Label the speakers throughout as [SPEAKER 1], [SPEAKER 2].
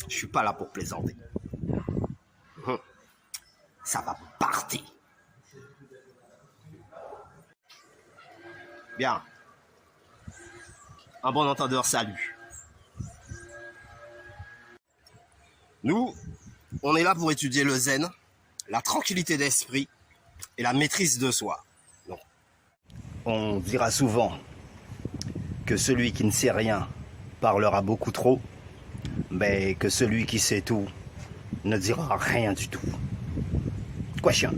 [SPEAKER 1] Je suis pas là pour plaisanter. Ça va partir. Bien. Un bon entendeur, salut. Nous, on est là pour étudier le zen, la tranquillité d'esprit et la maîtrise de soi. Donc, on dira souvent que celui qui ne sait rien parlera beaucoup trop, mais que celui qui sait tout ne dira rien du tout. Question.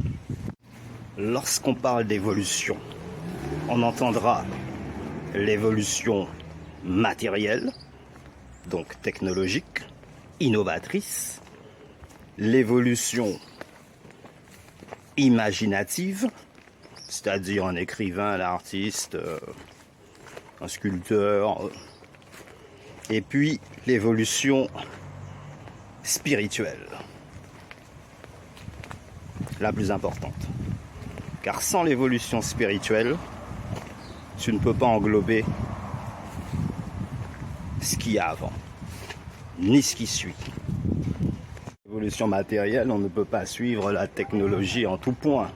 [SPEAKER 1] Lorsqu'on parle d'évolution, on entendra l'évolution matérielle, donc technologique, innovatrice, l'évolution imaginative, c'est-à-dire un écrivain, un artiste, un sculpteur, et puis l'évolution spirituelle, la plus importante. Car sans l'évolution spirituelle, tu ne peux pas englober ce qu'il y a avant, ni ce qui suit. L'évolution matérielle, on ne peut pas suivre la technologie en tout point.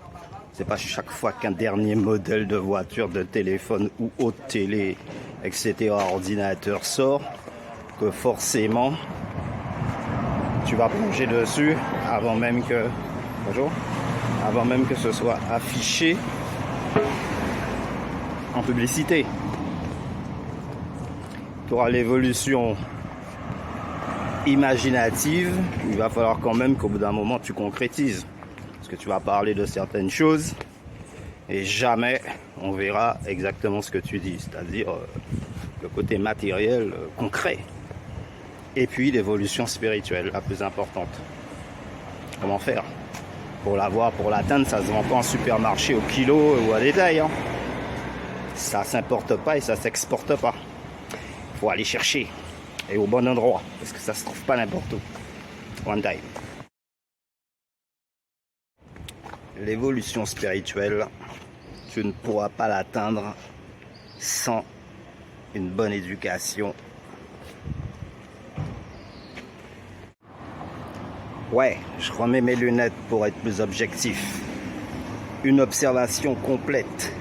[SPEAKER 1] C'est pas chaque fois qu'un dernier modèle de voiture, de téléphone ou haute télé, etc., ordinateur sort, que forcément tu vas plonger dessus avant même que ce soit affiché en publicité. Tu auras l'évolution imaginative, il va falloir quand même qu'au bout d'un moment tu concrétises. Parce que tu vas parler de certaines choses et jamais on verra exactement ce que tu dis, c'est-à-dire le côté matériel, concret. Et puis l'évolution spirituelle, la plus importante. Comment faire? Pour l'avoir, pour l'atteindre, ça ne se vend pas en supermarché au kilo ou à détail. Hein. Ça ne s'importe pas et ça ne s'exporte pas. Il faut aller chercher et au bon endroit, parce que ça ne se trouve pas n'importe où. One time. L'évolution spirituelle, tu ne pourras pas l'atteindre sans une bonne éducation. Ouais, je remets mes lunettes pour être plus objectif. Une observation complète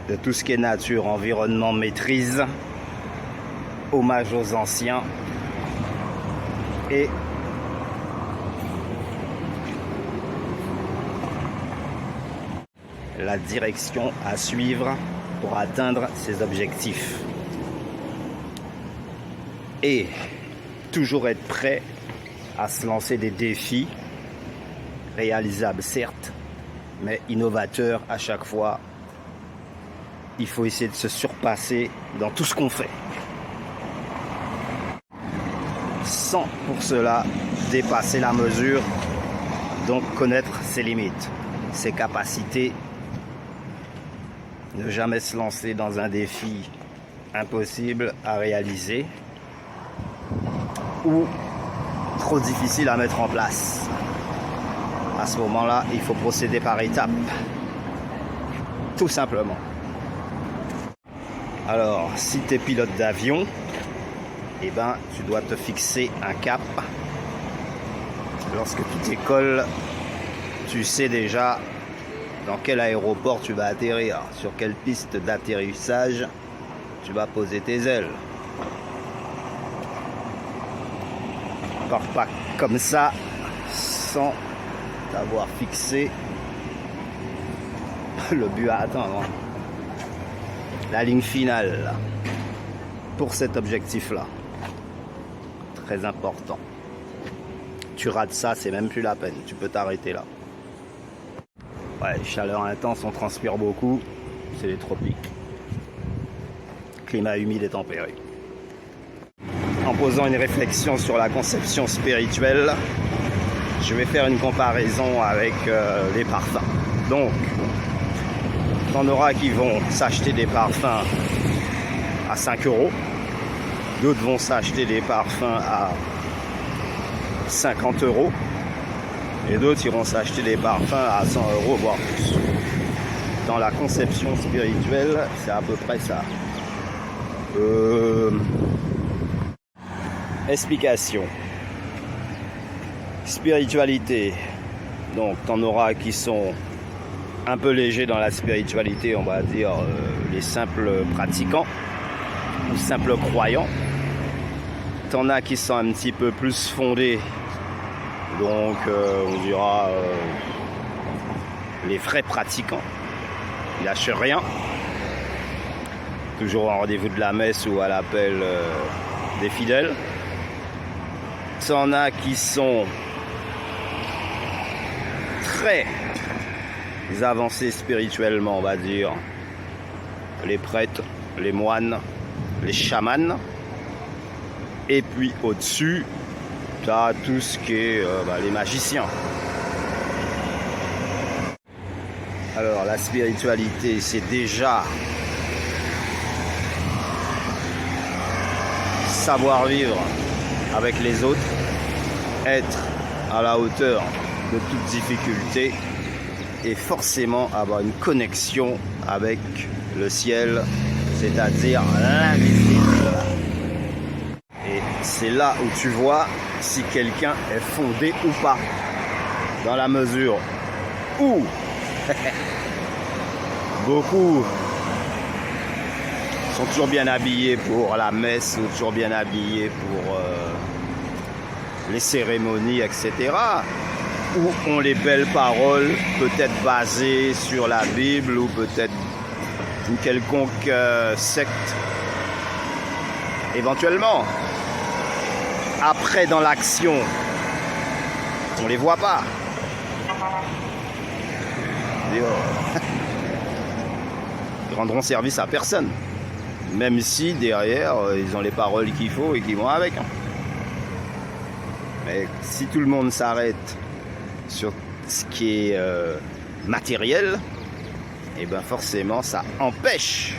[SPEAKER 1] de tout ce qui est nature, environnement, maîtrise, hommage aux anciens et la direction à suivre pour atteindre ses objectifs. Et toujours être prêt à se lancer des défis réalisables certes, mais innovateurs à chaque fois. Il faut essayer de se surpasser dans tout ce qu'on fait. Sans pour cela dépasser la mesure, donc connaître ses limites, ses capacités. Ne jamais se lancer dans un défi impossible à réaliser ou trop difficile à mettre en place. À ce moment-là, il faut procéder par étapes. Tout simplement. Alors, si tu es pilote d'avion, eh ben, tu dois te fixer un cap. Lorsque tu décolles, tu sais déjà dans quel aéroport tu vas atterrir, sur quelle piste d'atterrissage tu vas poser tes ailes. Pars pas comme ça sans t'avoir fixé le but à atteindre, la ligne finale pour cet objectif-là. Très important. Tu rates ça, c'est même plus la peine, tu peux t'arrêter là. Ouais, chaleur intense, on transpire beaucoup, c'est les tropiques. Climat humide et tempéré. En posant une réflexion sur la conception spirituelle, je vais faire une comparaison avec les parfums. Donc, t'en auras qui vont s'acheter des parfums à 5 €, d'autres vont s'acheter des parfums à 50 €, et d'autres iront s'acheter des parfums à 100 €, voire plus. Dans la conception spirituelle, c'est à peu près ça. Explication. Spiritualité. Donc, t'en auras qui sont un peu légers dans la spiritualité, on va dire les simples pratiquants ou simples croyants. T'en as qui sont un petit peu plus fondés, donc on dira les vrais pratiquants. Ils lâchent rien, toujours en rendez-vous de la messe ou à l'appel des fidèles. T'en as qui sont très avancés spirituellement, on va dire, les prêtres, les moines, les chamans. Et puis au-dessus, tu as tout ce qui est les magiciens. Alors la spiritualité, c'est déjà savoir vivre avec les autres, être à la hauteur de toute difficulté et forcément avoir une connexion avec le ciel, c'est-à-dire l'invisible. Et c'est là où tu vois si quelqu'un est fondé ou pas, dans la mesure où beaucoup sont toujours bien habillés pour la messe, ou toujours bien habillés pour les cérémonies, etc. Ou ont les belles paroles, peut-être basées sur la Bible, ou peut-être une quelconque secte, éventuellement. Après, dans l'action, on les voit pas. Ils rendront service à personne, même si derrière ils ont les paroles qu'il faut et qui vont avec. Mais si tout le monde s'arrête sur ce qui est matériel, et bien forcément ça empêche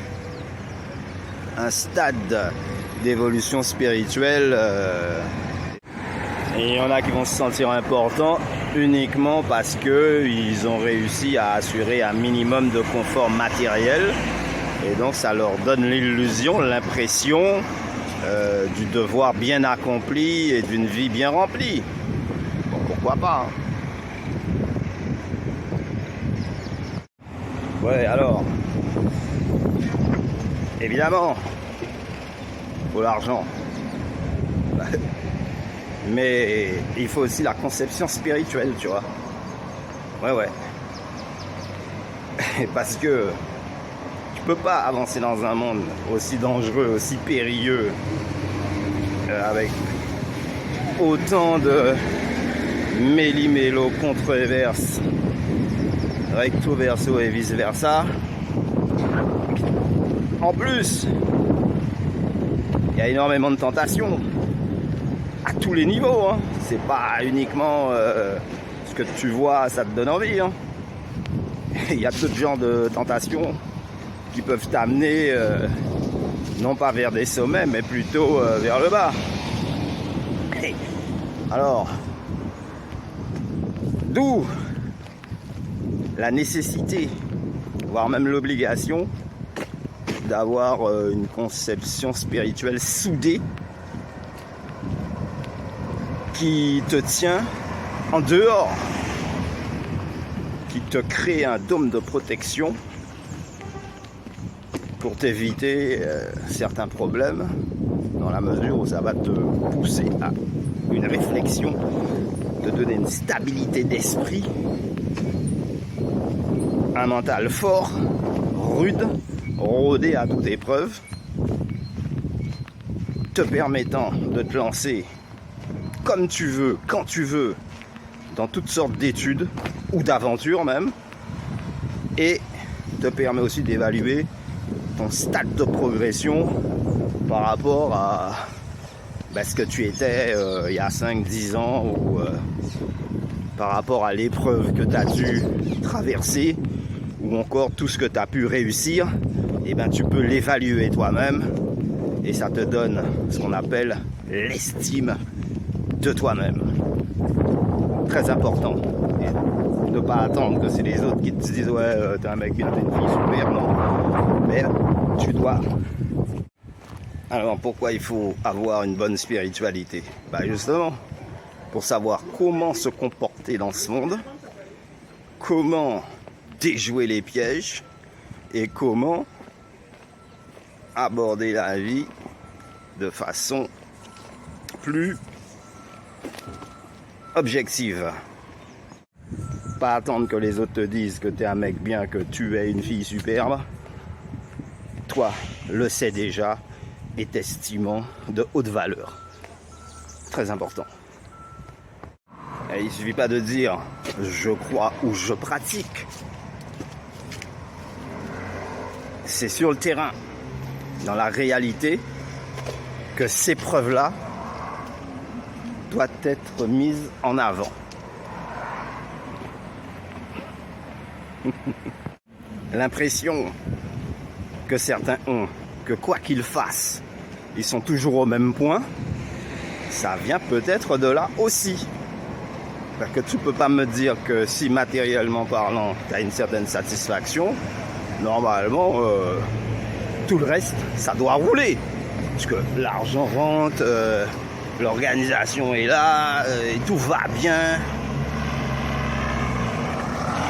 [SPEAKER 1] un stade d'évolution spirituelle. Et il y en a qui vont se sentir importants uniquement parce qu'ils ont réussi à assurer un minimum de confort matériel. Et donc ça leur donne l'illusion, l'impression du devoir bien accompli et d'une vie bien remplie. Bon, pourquoi pas, hein. Ouais, alors, évidemment, il faut l'argent. Mais il faut aussi la conception spirituelle, tu vois. Ouais. Parce que tu peux pas avancer dans un monde aussi dangereux, aussi périlleux, avec autant de méli-mélo, contre-verse, recto verso et vice versa. En plus, il y a énormément de tentations à tous les niveaux, hein. C'est pas uniquement ce que tu vois, ça te donne envie, hein. Il y a tout genre de tentations qui peuvent t'amener non pas vers des sommets, mais plutôt vers le bas. Alors, d'où la nécessité, voire même l'obligation, d'avoir une conception spirituelle soudée qui te tient en dehors, qui te crée un dôme de protection pour t'éviter certains problèmes, dans la mesure où ça va te pousser à une réflexion, te donner une stabilité d'esprit, un mental fort, rude, rodé à toute épreuve, te permettant de te lancer comme tu veux, quand tu veux, dans toutes sortes d'études ou d'aventures même, et te permet aussi d'évaluer ton stade de progression par rapport à ce que tu étais il y a 5-10 ans, ou par rapport à l'épreuve que tu as dû traverser, ou encore tout ce que tu as pu réussir. Et ben tu peux l'évaluer toi-même, et ça te donne ce qu'on appelle l'estime de toi-même. Très important. Et ne pas attendre que c'est les autres qui te disent ouais t'es un mec bien, t'es une fille super, non. Mais tu dois. Alors pourquoi il faut avoir une bonne spiritualité? Justement pour savoir comment se comporter dans ce monde, comment déjouer les pièges et comment aborder la vie de façon plus objective. Pas attendre que les autres te disent que tu es un mec bien, que tu es une fille superbe. Toi, le sais déjà et t'estimant de haute valeur. Très important. Et il ne suffit pas de dire je crois ou je pratique. C'est sur le terrain, dans la réalité, que ces preuves-là doivent être mises en avant. L'impression que certains ont, que quoi qu'ils fassent, ils sont toujours au même point, ça vient peut-être de là aussi. Parce que tu peux pas me dire que si matériellement parlant, tu as une certaine satisfaction, normalement, tout le reste, ça doit rouler. Parce que l'argent rentre, l'organisation est là, et tout va bien.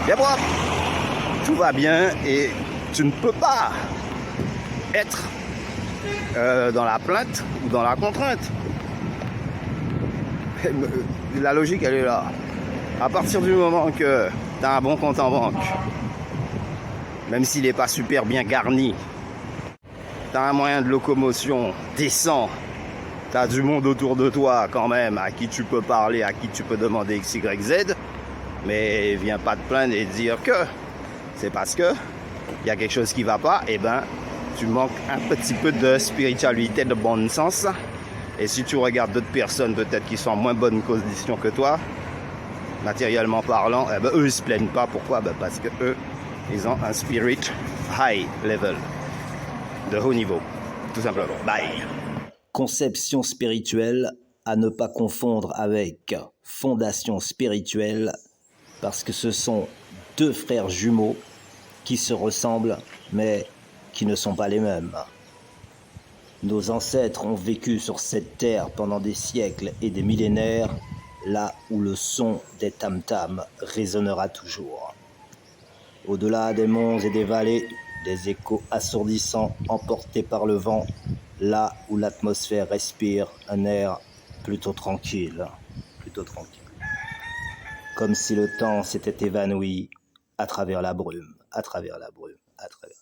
[SPEAKER 1] Bien propre. Tout va bien et tu ne peux pas être dans la plainte ou dans la contrainte. La logique, elle est là. À partir du moment que tu as un bon compte en banque, même s'il n'est pas super bien garni, tu as un moyen de locomotion décent, tu as du monde autour de toi quand même, à qui tu peux parler, à qui tu peux demander X, Y, Z, mais viens pas te plaindre et dire que c'est parce que il y a quelque chose qui va pas, et ben tu manques un petit peu de spiritualité, de bon sens. Et si tu regardes d'autres personnes peut-être qui sont en moins bonne condition que toi, matériellement parlant, eh ben, eux ils se plaignent pas. Pourquoi? Ben, parce que eux, ils ont un spirit high level, de haut niveau, tout simplement. Bye.
[SPEAKER 2] Conception spirituelle à ne pas confondre avec fondation spirituelle, parce que ce sont deux frères jumeaux qui se ressemblent mais qui ne sont pas les mêmes. Nos ancêtres ont vécu sur cette terre pendant des siècles et des millénaires, là où le son des tam-tams résonnera toujours. Au-delà des monts et des vallées, des échos assourdissants emportés par le vent, là où l'atmosphère respire un air plutôt tranquille. Comme si le temps s'était évanoui à travers la brume, à travers la brume, à travers...